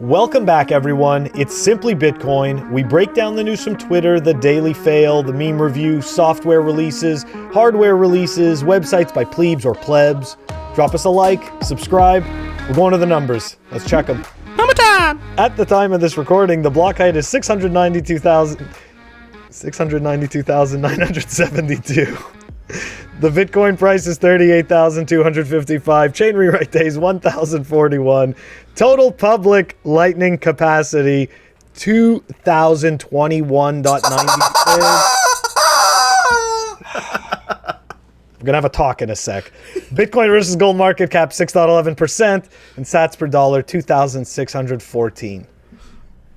Welcome back, everyone. It's Simply Bitcoin. We break down the news from Twitter, the daily fail, the meme review, software releases, hardware releases, websites by plebes or plebs. Drop us a like, subscribe. We're going to the numbers. Let's check them. Number time! At the time of this recording, the block height is 692,972. The Bitcoin price is 38,255. Chain rewrite days 1,041. Total public Lightning capacity 2,021.96. We're gonna have a talk in a sec. Bitcoin versus gold market cap 6.11%, and sats per dollar 2,614.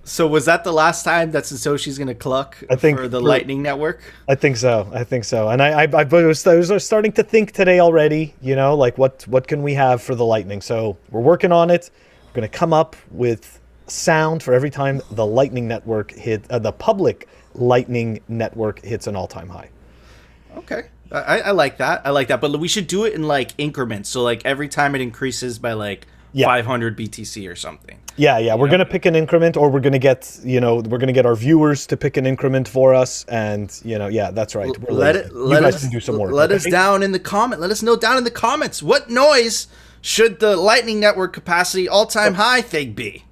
So was that the last time that Satoshi's going to cluck for the Lightning Network? I think so. And I was starting to think today already, like what can we have for the Lightning? So we're working on it. We're going to come up with sound for every time the Lightning Network the public Lightning Network hits an all-time high. Okay. I like that. But we should do it in like increments. So like every time it increases by 500 BTC or something. Yeah. We're going to pick an increment, or we're going to get, our viewers to pick an increment for us. And, that's right. Let us do some work. Let us down in the comment. Let us know down in the comments. What noise should the Lightning Network capacity all-time high thing be?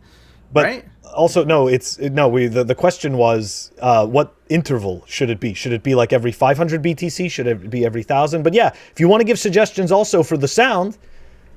But right? Also, the question was, what interval should it be? Should it be like every 500 BTC? Should it be every 1,000? But yeah, if you want to give suggestions also for the sound,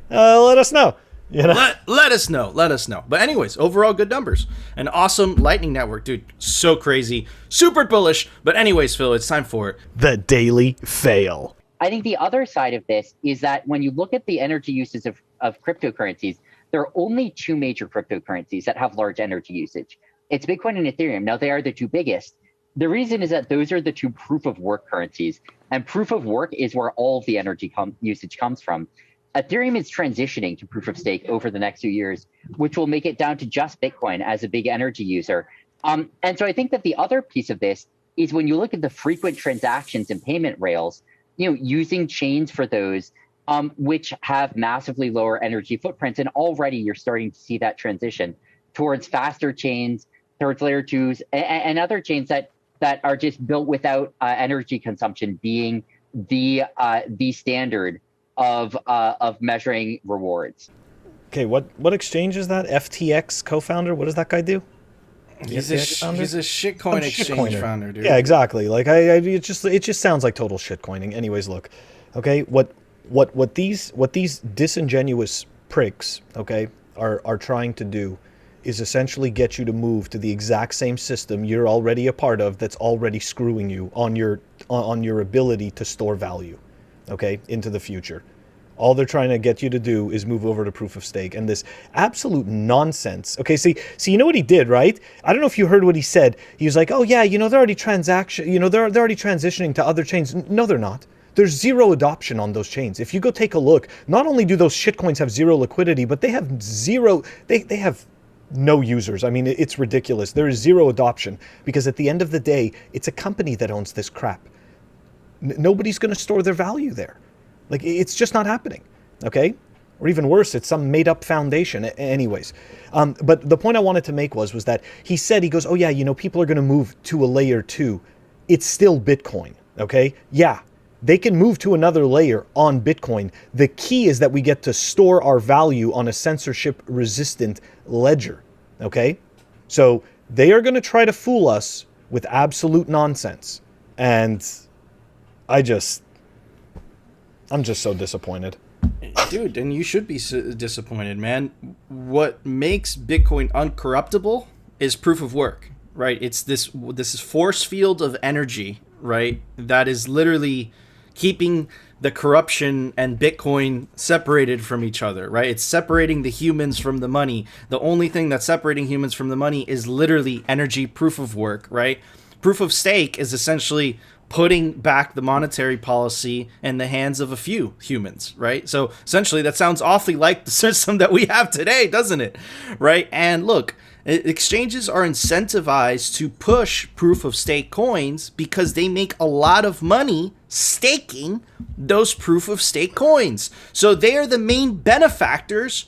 let us know. Let us know. But anyways, overall good numbers. An awesome Lightning Network, dude. So crazy. Super bullish. But anyways, Phil, it's time for it. The Daily Fail. I think the other side of this is that when you look at the energy uses of cryptocurrencies, there are only two major cryptocurrencies that have large energy usage. It's Bitcoin and Ethereum. Now, they are the two biggest. The reason is that those are the two proof of work currencies. And proof of work is where all of the energy usage comes from. Ethereum is transitioning to proof of stake over the next few years, which will make it down to just Bitcoin as a big energy user. And so I think that the other piece of this is when you look at the frequent transactions and payment rails, using chains for those, which have massively lower energy footprints. And already you're starting to see that transition towards faster chains, towards layer twos, and other chains that are just built without energy consumption being the standard of measuring rewards. Okay, what exchange is that? FTX co-founder? What does that guy do? He's a shitcoin exchange founder, dude. Yeah, exactly. Like it just sounds like total shitcoining. Anyways, look, okay, what these disingenuous pricks, okay, are trying to do is essentially get you to move to the exact same system you're already a part of that's already screwing you on your ability to store value. Okay, into the future. All they're trying to get you to do is move over to proof of stake, and this absolute nonsense. Okay, see, you know what he did, right? I don't know if you heard what he said. He was like, "Oh yeah, they're already they're already transitioning to other chains." No, they're not. There's zero adoption on those chains. If you go take a look, not only do those shitcoins have zero liquidity, but they have they have no users. I mean, it's ridiculous. There is zero adoption because at the end of the day, it's a company that owns this crap. Nobody's going to store their value there. Like, it's just not happening, okay? Or even worse, it's some made-up foundation. Anyways, but the point I wanted to make was that he goes, oh yeah, people are going to move to a layer 2. It's still Bitcoin, okay? Yeah, they can move to another layer on Bitcoin. The key is that we get to store our value on a censorship-resistant ledger, okay? So they are going to try to fool us with absolute nonsense. And I'm just so disappointed. Dude, and you should be disappointed, man. What makes Bitcoin uncorruptible is proof of work, right? It's this force field of energy, right? That is literally keeping the corruption and Bitcoin separated from each other, right? It's separating the humans from the money. The only thing that's separating humans from the money is literally energy proof of work, right? Proof of stake is essentially putting back the monetary policy in the hands of a few humans, right? So essentially that sounds awfully like the system that we have today, doesn't it? Right? And look, exchanges are incentivized to push proof of stake coins because they make a lot of money staking those proof of stake coins. So they are the main benefactors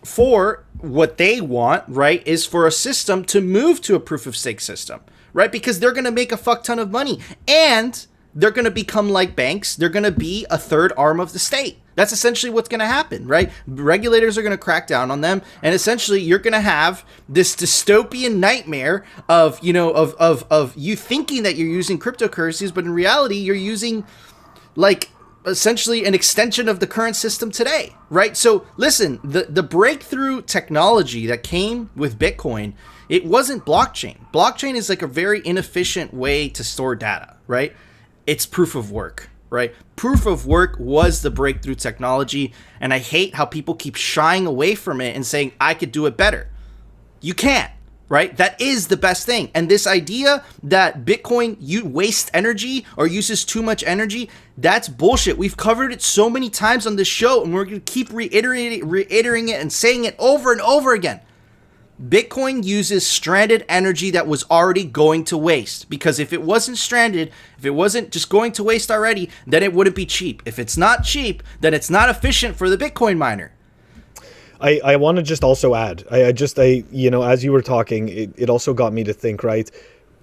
for what they want, right, is for a system to move to a proof of stake system, right? Because they're going to make a fuck ton of money, and they're going to become like banks. They're going to be a third arm of the state. That's essentially what's going to happen, right? Regulators are going to crack down on them, and essentially you're going to have this dystopian nightmare of, you know, of you thinking that you're using cryptocurrencies, but in reality you're using like essentially an extension of the current system today, right? So listen, the breakthrough technology that came with Bitcoin, it wasn't blockchain. Blockchain is like a very inefficient way to store data, right? It's proof of work, right? Proof of work was the breakthrough technology, and I hate how people keep shying away from it and saying, I could do it better. You can't, right? That is the best thing. And this idea that Bitcoin you waste energy or uses too much energy, that's bullshit. We've covered it so many times on this show, and we're going to keep reiterating it and saying it over and over again. Bitcoin uses stranded energy that was already going to waste, because if it wasn't stranded, if it wasn't just going to waste already, then it wouldn't be cheap. If it's not cheap, then it's not efficient for the Bitcoin miner. I want to just also add, you know, as you were talking, it also got me to think, right?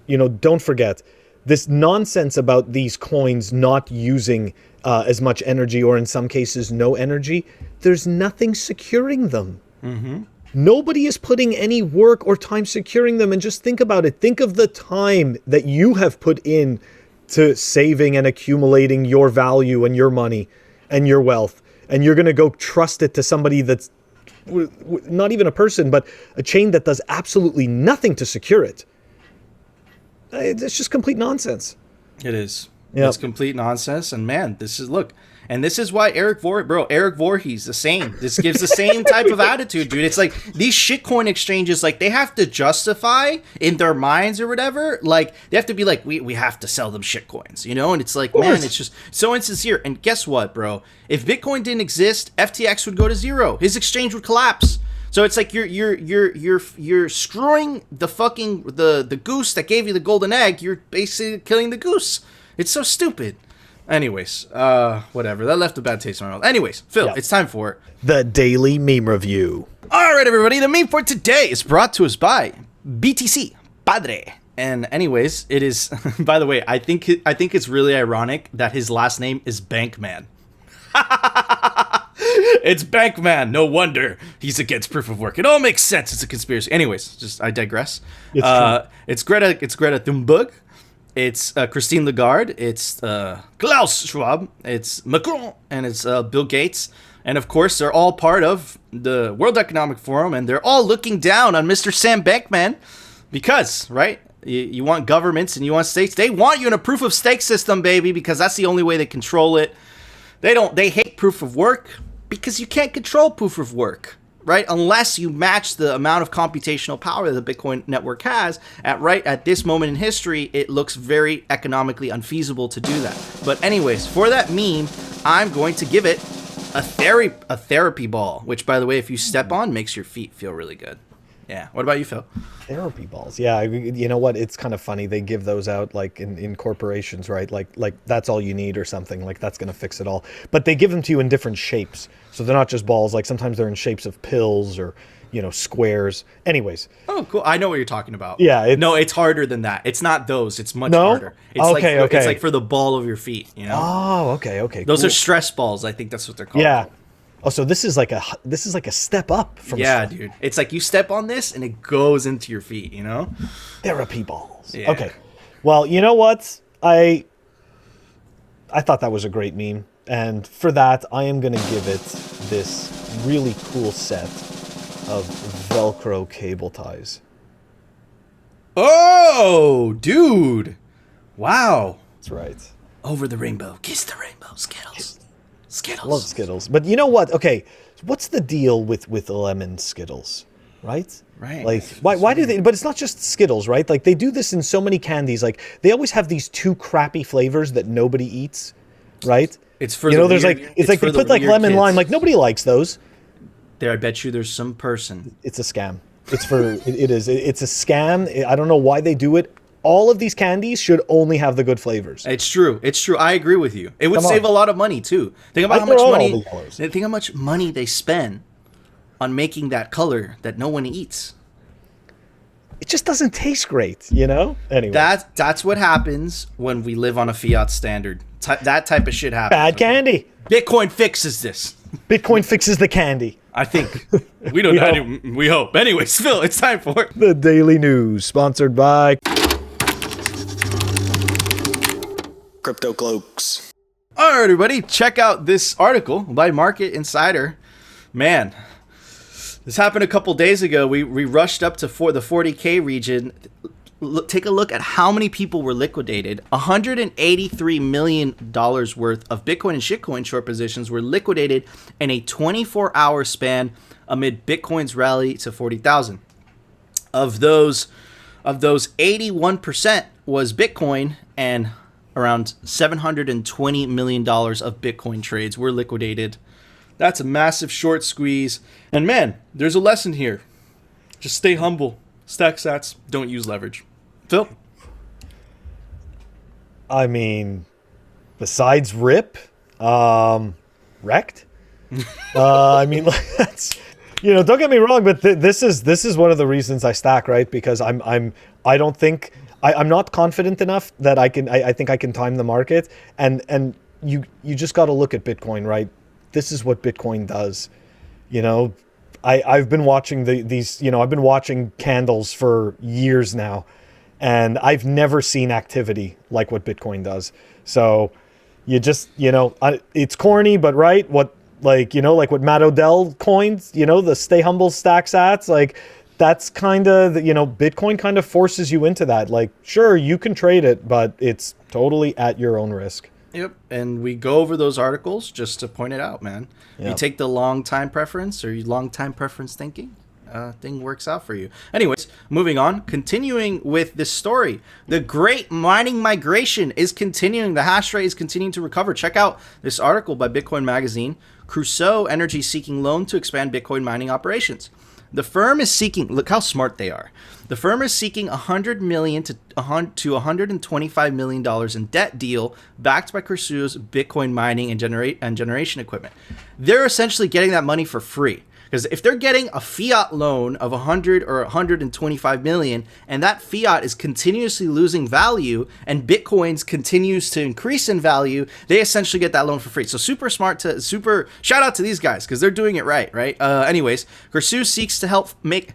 You know, don't forget this nonsense about these coins not using as much energy, or in some cases no energy. There's nothing securing them. Mm-hmm. Nobody is putting any work or time securing them. And just think about it. Think of the time that you have put in to saving and accumulating your value and your money and your wealth. And you're going to go trust it to somebody that's not even a person, but a chain that does absolutely nothing to secure it. It's just complete nonsense. It is. Yep. It's complete nonsense. And man, this is why Eric Voorhees the same. This gives the same type of attitude, dude. It's like these shitcoin exchanges, like they have to justify in their minds or whatever. Like they have to be like, we have to sell them shitcoins, you know? And it's like, man, it's just so insincere. And guess what, bro? If Bitcoin didn't exist, FTX would go to zero. His exchange would collapse. So it's like you're screwing the fucking the goose that gave you the golden egg. You're basically killing the goose. It's so stupid. Anyways, whatever. That left a bad taste in my mouth. Anyways, Phil, It's time for the Daily Meme Review. All right, everybody. The meme for today is brought to us by BTC Padre. And anyways, it is. By the way, I think it's really ironic that his last name is Bankman. It's Bankman. No wonder he's against proof of work. It all makes sense. It's a conspiracy. Anyways, I digress. It's Greta Thunberg. It's Christine Lagarde, it's Klaus Schwab, it's Macron, and it's Bill Gates. And of course, they're all part of the World Economic Forum, and they're all looking down on Mr. Sam Bankman because, right, you want governments and you want states. They want you in a proof of stake system, baby, because that's the only way they control it. They hate proof of work because you can't control proof of work. Right, unless you match the amount of computational power that the Bitcoin network has. At this moment in history, it looks very economically unfeasible to do that. But anyways, for that meme, I'm going to give it a therapy ball, which, by the way, if you step on, makes your feet feel really good. Yeah. What about you, Phil? Therapy balls. Yeah. You know what? It's kind of funny. They give those out like in corporations, right? Like that's all you need or something. Like that's going to fix it all. But they give them to you in different shapes. So they're not just balls. Like sometimes they're in shapes of pills or, you know, squares. Anyways. Oh, cool. I know what you're talking about. Yeah. No, it's harder than that. It's not those. It's much harder. It's okay. It's like for the ball of your feet, you know? Oh, okay. Those are stress balls. I think that's what they're called. Yeah. Oh, so this is like a step up from stress. Dude. It's like you step on this and it goes into your feet, you know? Therapy balls. Yeah. Okay. Well, you know what? I thought that was a great meme. And for that, I am going to give it this really cool set of Velcro cable ties. Oh, dude. Wow. That's right. Over the rainbow. Kiss the rainbow. Skittles. I love Skittles. But you know what? Okay, what's the deal with lemon Skittles, right? Right. Like, why do they... But it's not just Skittles, right? Like, they do this in so many candies. Like, they always have these two crappy flavors that nobody eats, right? It's for there's like... It's like they put, like, lemon lime. Like, nobody likes those. I bet you there's some person. It's a scam. It's for... it is. It's a scam. I don't know why they do it. All of these candies should only have the good flavors. It's true. I agree with you. It would save a lot of money too. Think about how much money. Think how much money they spend on making that color that no one eats. It just doesn't taste great, you know? Anyway. That's what happens when we live on a fiat standard. That type of shit happens. Bad candy. Bitcoin fixes this. Bitcoin fixes the candy. I think. We don't know. We hope. Anyways, Phil, it's time for the Daily News, sponsored by Crypto Cloaks. All right, everybody, check out this article by Market Insider. Man, this happened a couple days ago. We rushed up to the 40K region. Take a look at how many people were liquidated. $183 million worth of Bitcoin and shitcoin short positions were liquidated in a 24-hour span amid Bitcoin's rally to 40,000. Of those, 81% was Bitcoin, and around $720 million of Bitcoin trades were liquidated. That's a massive short squeeze. And man, there's a lesson here. Just stay humble. Stack sats. Don't use leverage. Phil? I mean, besides RIP, wrecked. I mean, that's, you know, don't get me wrong, but this is one of the reasons I stack, right? Because I'm not confident enough that I think I can time the market, and you just got to look at Bitcoin, right? This is what Bitcoin does, you know. I've been watching I've been watching candles for years now, and I've never seen activity like what Bitcoin does. So you just, it's corny, but right, what what Matt Odell coins, the stay humble stack sats, like that's kind of, Bitcoin kind of forces you into that. Like, sure, you can trade it, but it's totally at your own risk. Yep, and we go over those articles just to point it out, man. Yep. You take the long time preference or long time preference thinking, thing works out for you. Anyways, moving on, continuing with this story. The great mining migration is continuing. The hash rate is continuing to recover. Check out this article by Bitcoin Magazine. Crusoe Energy seeking loan to expand Bitcoin mining operations. The firm is seeking, look how smart they are. The firm is seeking $100 million to $125 million in debt deal backed by Crusoe's Bitcoin mining and generation equipment. They're essentially getting that money for free. Because if they're getting a fiat loan of 100 or 125 million, and that fiat is continuously losing value, and Bitcoins continues to increase in value, they essentially get that loan for free. So super smart shout out to these guys because they're doing it right? Anyways, Crusoe seeks to help make,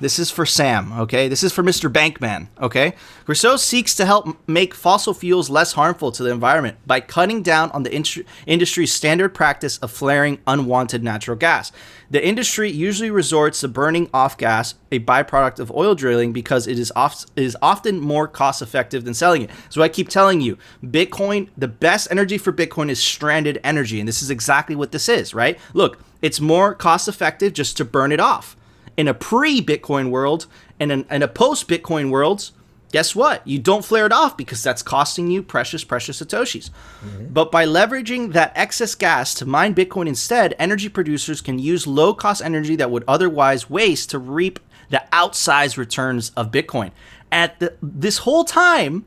this is for Sam, okay? This is for Mr. Bankman, okay? Crusoe seeks to help make fossil fuels less harmful to the environment by cutting down on the industry's standard practice of flaring unwanted natural gas. The industry usually resorts to burning off gas, a byproduct of oil drilling, because it is often more cost effective than selling it. So I keep telling you, Bitcoin, the best energy for Bitcoin is stranded energy. And this is exactly what this is, right? Look, it's more cost effective just to burn it off. In a pre-Bitcoin world and in a post-Bitcoin world, guess what? You don't flare it off because that's costing you precious Satoshis. Mm-hmm. But by leveraging that excess gas to mine Bitcoin instead, energy producers can use low-cost energy that would otherwise waste to reap the outsized returns of Bitcoin. This whole time,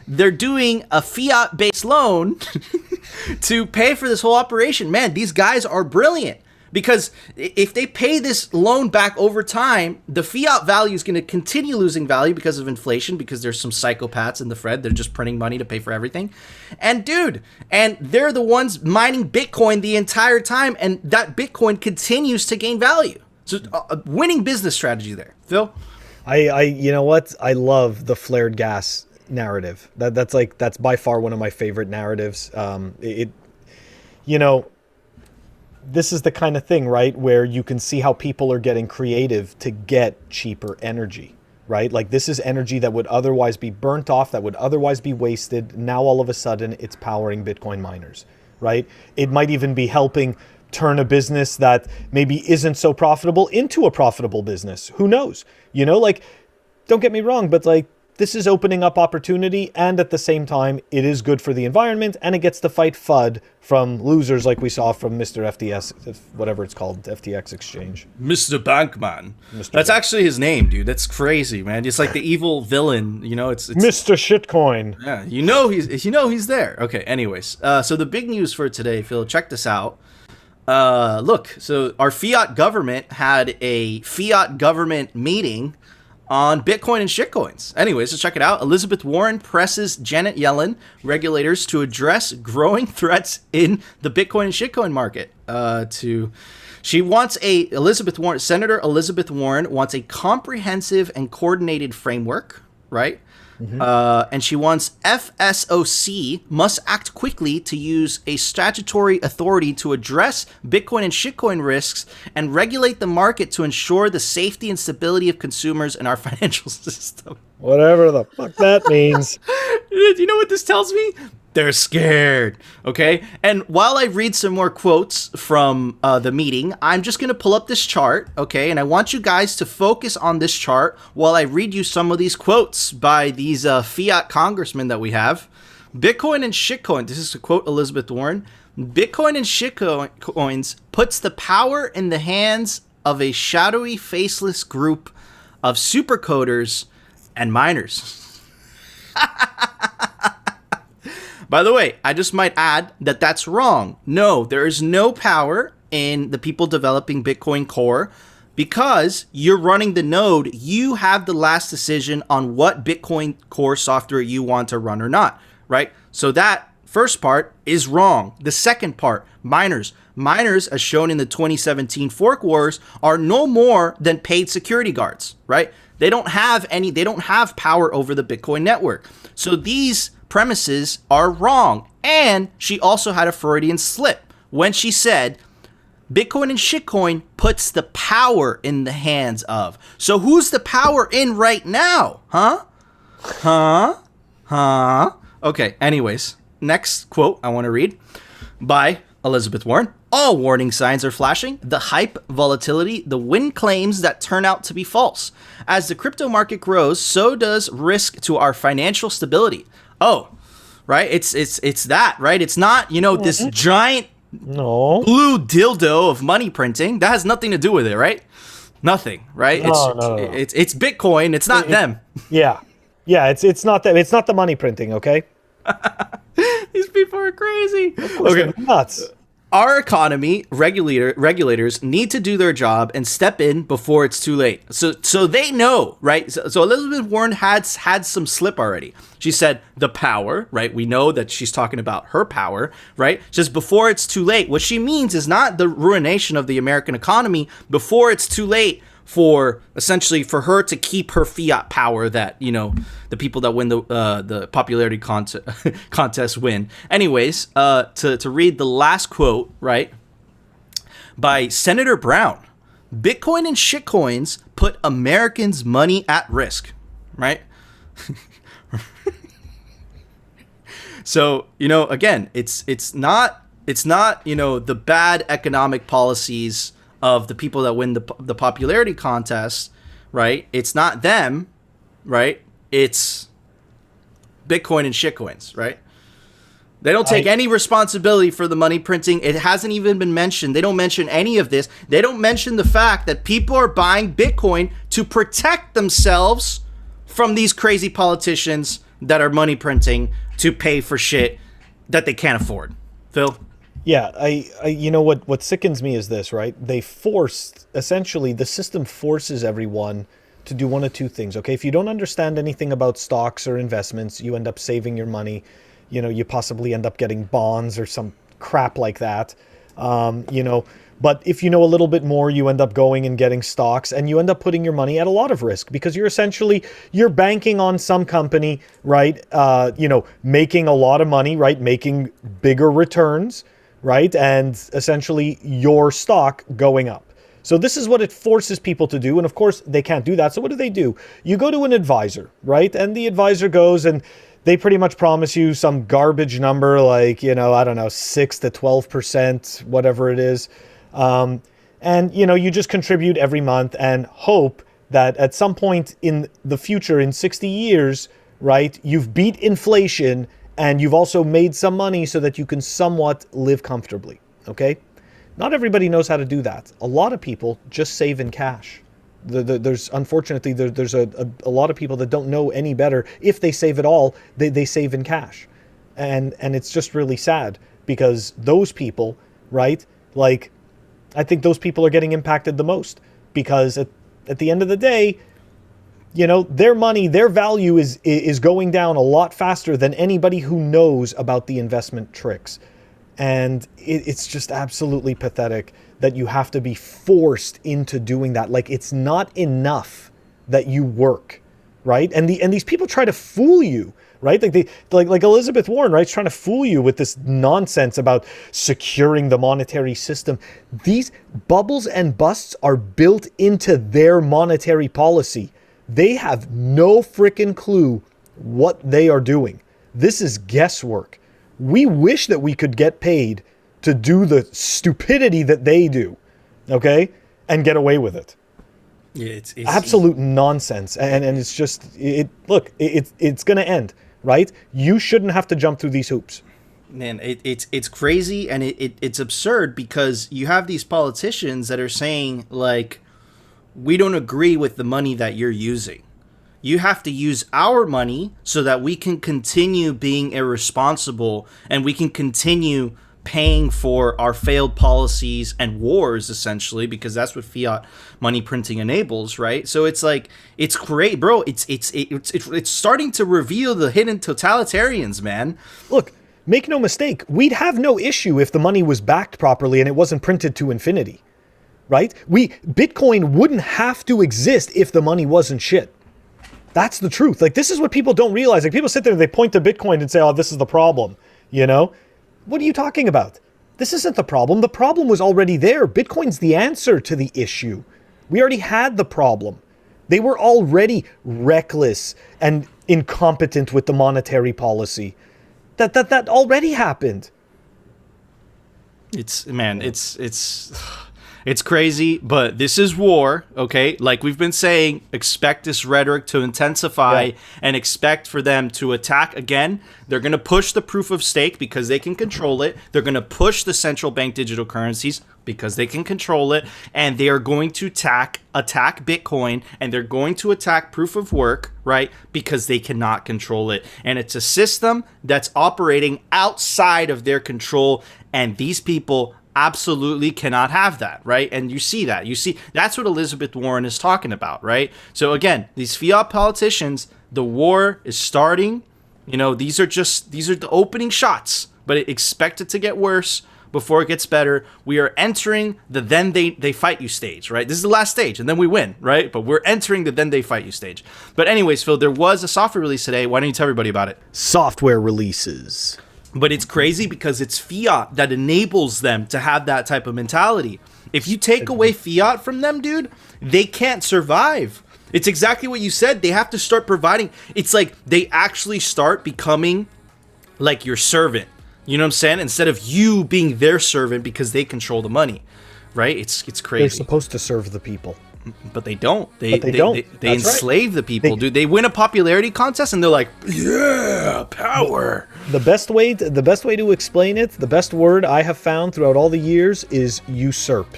they're doing a fiat-based loan to pay for this whole operation. Man, these guys are brilliant. Because if they pay this loan back over time, the fiat value is going to continue losing value because of inflation, because there's some psychopaths in the Fed. They're just printing money to pay for everything. And they're the ones mining Bitcoin the entire time, and that Bitcoin continues to gain value. So a winning business strategy there. Phil? You know what? I love the flared gas narrative. That's by far one of my favorite narratives. This is the kind of thing, right, where you can see how people are getting creative to get cheaper energy, right? Like, this is energy that would otherwise be burnt off, that would otherwise be wasted. Now, all of a sudden, it's powering Bitcoin miners, right? It might even be helping turn a business that maybe isn't so profitable into a profitable business. Who knows? Don't get me wrong, but this is opening up opportunity, and at the same time, it is good for the environment, and it gets to fight FUD from losers like we saw from Mr. FTS, whatever it's called, FTX exchange. Mr. Bankman. That's actually his name, dude. That's crazy, man. It's like the evil villain, it's Mr. Shitcoin. Yeah, he's there. Okay, anyways. So the big news for today, Phil, check this out. Look, so our fiat government had a fiat government meeting on Bitcoin and shitcoins. Anyways, let's check it out. Elizabeth Warren presses Janet Yellen regulators to address growing threats in the Bitcoin and shitcoin market. She wants Senator Elizabeth Warren wants a comprehensive and coordinated framework, right? And she wants FSOC must act quickly to use a statutory authority to address Bitcoin and shitcoin risks and regulate the market to ensure the safety and stability of consumers in our financial system. Whatever the fuck that means. You know what this tells me? They're scared. Okay. And while I read some more quotes from the meeting, I'm just going to pull up this chart. Okay. And I want you guys to focus on this chart while I read you some of these quotes by these fiat congressmen that we have. Bitcoin and shitcoin. This is to quote Elizabeth Warren. Bitcoin and shitcoins puts the power in the hands of a shadowy, faceless group of supercoders and miners. By the way, I just might add that that's wrong. No, there is no power in the people developing Bitcoin Core because you're running the node. You have the last decision on what Bitcoin Core software you want to run or not, right? So that first part is wrong. The second part, miners. Miners, as shown in the 2017 fork wars, are no more than paid security guards, right? They don't have power over the Bitcoin network. So these premises are wrong. And she also had a Freudian slip when she said Bitcoin and shitcoin puts the power in the hands of. So who's the power in right now? Huh? Okay, anyways, next quote I want to read by Elizabeth Warren. All warning signs are flashing. The hype, volatility, the wind claims that turn out to be false. As the crypto market grows, so does risk to our financial stability. Oh, right. It's that, right? It's not, this giant blue dildo of money printing. That has nothing to do with it, right? Nothing, right? No. It's Bitcoin. It's not them. Yeah. It's not them. It's not the money printing. Okay. These people are crazy. Okay. Nuts. Our economy regulators need to do their job and step in before it's too late. So they know, right? So Elizabeth Warren had some slip already. She said the power, right? We know that she's talking about her power, right? Just before it's too late. What she means is not the ruination of the American economy before it's too late for essentially for her to keep her fiat power that, the people that win the popularity contest win. Anyways, to read the last quote, right, by Senator Brown. Bitcoin and shitcoins put Americans' money at risk, right? So, again, it's not the bad economic policies of the people that win the popularity contest, right? It's not them, right? It's Bitcoin and shitcoins, right? They don't take any responsibility for the money printing. It hasn't even been mentioned. They don't mention any of this. They don't mention the fact that people are buying Bitcoin to protect themselves from these crazy politicians that are money printing to pay for shit that they can't afford. Phil? Yeah, what sickens me is this, right? Essentially, the system forces everyone to do one of two things, okay? If you don't understand anything about stocks or investments, you end up saving your money. You possibly end up getting bonds or some crap like that, But if you know a little bit more, you end up going and getting stocks, and you end up putting your money at a lot of risk because you're banking on some company, right? Making a lot of money, right? Making bigger returns, right? And essentially your stock going up. So this is what it forces people to do. And of course they can't do that. So what do? You go to an advisor, right? And the advisor goes and they pretty much promise you some garbage number like, 6 to 12%, whatever it is. And you just contribute every month and hope that at some point in the future, in 60 years, right, you've beat inflation and you've also made some money so that you can somewhat live comfortably, okay? Not everybody knows how to do that. A lot of people just save in cash. There's unfortunately a lot of people that don't know any better. If they save at all, they save in cash. And it's just really sad because those people, right, like I think those people are getting impacted the most, because at the end of the day, you know, their money, their value is going down a lot faster than anybody who knows about the investment tricks. And it's just absolutely pathetic that you have to be forced into doing that. Like, it's not enough that you work, right? And these people try to fool you, right? Like Elizabeth Warren, right? Trying to fool you with this nonsense about securing the monetary system. These bubbles and busts are built into their monetary policy. They have no frickin' clue what they are doing. This is guesswork. We wish that we could get paid to do the stupidity that they do, okay? And get away with it. Yeah, it's absolute nonsense. And it's just, it's going to end, right? You shouldn't have to jump through these hoops. Man, it's crazy, and it's absurd, because you have these politicians that are saying, like, we don't agree with the money that you're using. You have to use our money so that we can continue being irresponsible, and we can continue paying for our failed policies and wars, essentially, because that's what fiat money printing enables, right? So it's like, it's great, bro. It's starting to reveal the hidden totalitarians, man. Look, make no mistake, we'd have no issue if the money was backed properly and it wasn't printed to infinity. Right? Bitcoin wouldn't have to exist if the money wasn't shit. That's the truth. Like, this is what people don't realize. Like, people sit there and they point to Bitcoin and say, oh, this is the problem. You know? What are you talking about? This isn't the problem. The problem was already there. Bitcoin's the answer to the issue. We already had the problem. They were already reckless and incompetent with the monetary policy. That already happened. It's crazy, but this is war, okay? Like we've been saying, expect this rhetoric to intensify, and expect for them to attack again. They're going to push the proof of stake because they can control it. They're going to push the central bank digital currencies because they can control it. And they are going to attack Bitcoin, and they're going to attack proof of work, right? Because they cannot control it. And it's a system that's operating outside of their control, and these people absolutely cannot have that, right? And you see that's what Elizabeth Warren is talking about, right? So again, these fiat politicians, the war is starting. You know, these are the opening shots, but expect it to get worse before it gets better. We are entering the then they fight you stage, right? This is the last stage, and then we win, right? But we're entering the then they fight you stage. But anyways, Phil, there was a software release today. Why don't you tell everybody about it? Software releases. But it's crazy because it's fiat that enables them to have that type of mentality. If you take away fiat from them, dude, they can't survive. It's exactly what you said. They have to start providing. It's like they actually start becoming like your servant. You know what I'm saying? Instead of you being their servant because they control the money, right? It's crazy. They're supposed to serve the people. But they don't. They That's enslave the people, dude. They win a popularity contest and they're like, yeah, power. The best way to explain it, the best word I have found throughout all the years is usurp.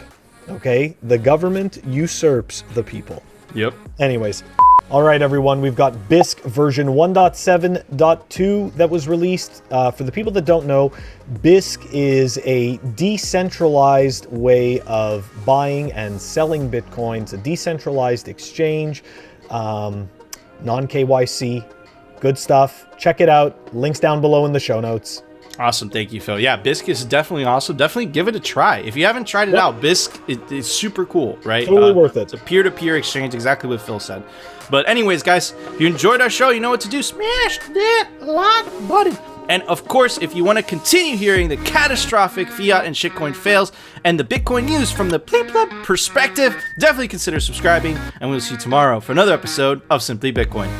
Okay? The government usurps the people. Yep. Anyways, all right, everyone, we've got Bisq version 1.7.2 that was released. For the people that don't know, Bisq is a decentralized way of buying and selling Bitcoins, a decentralized exchange, non-KYC, good stuff. Check it out. Links down below in the show notes. Awesome. Thank you, Phil. Yeah, Bisq is definitely awesome. Definitely give it a try. If you haven't tried it out, Bisq is super cool, right? Totally worth it. It's a peer-to-peer exchange, exactly what Phil said. But anyways, guys, if you enjoyed our show, you know what to do. Smash that like button. And of course, if you want to continue hearing the catastrophic fiat and shitcoin fails and the Bitcoin news from the bleep perspective, definitely consider subscribing. And we'll see you tomorrow for another episode of Simply Bitcoin.